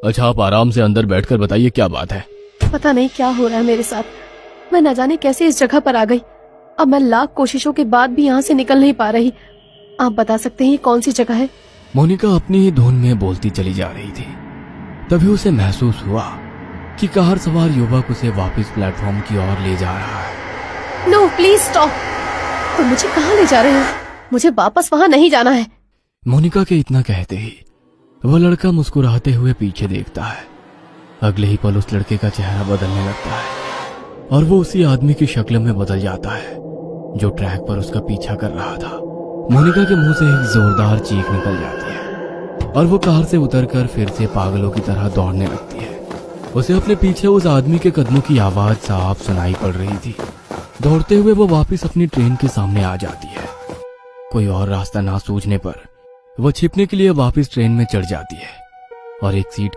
अच्छा, आप आराम से अंदर बैठकर बताइए क्या बात है। पता नहीं क्या हो रहा है मेरे साथ, मैं न जाने कैसे इस जगह पर आ गई। अब मैं लाख कोशिशों के बाद भी यहाँ से निकल नहीं पा रही। आप बता सकते हैं ये कौन सी जगह है? मोनिका अपनी ही धुन में बोलती चली जा रही थी। तभी उसे महसूस हुआ कि कार सवार युवक उसे वापस प्लेटफॉर्म की ओर ले जा रहा है। No please stop. तुम मुझे कहाँ ले जा रहे हो? मुझे वापस वहां नहीं जाना है। मोनिका के इतना कहते ही वह लड़का मुस्कुराते हुए पीछे देखता है। अगले ही पल उस लड़के का चेहरा बदलने लगता है और वो उसी आदमी की शक्ल में बदल जाता है जो ट्रैक पर उसका पीछा कर रहा था। मोनिका के मुंह से एक जोरदार चीख निकल जाती है और वो कार से उतरकर फिर से पागलों की तरह दौड़ने लगती है। उसे अपने पीछे उस आदमी के कदमों की आवाज साफ सुनाई पड़ रही थी। दौड़ते हुए वो वापस अपनी ट्रेन के सामने आ जाती है। कोई और रास्ता ना सूझने पर वो छिपने के लिए वापस ट्रेन में चढ़ जाती है और एक सीट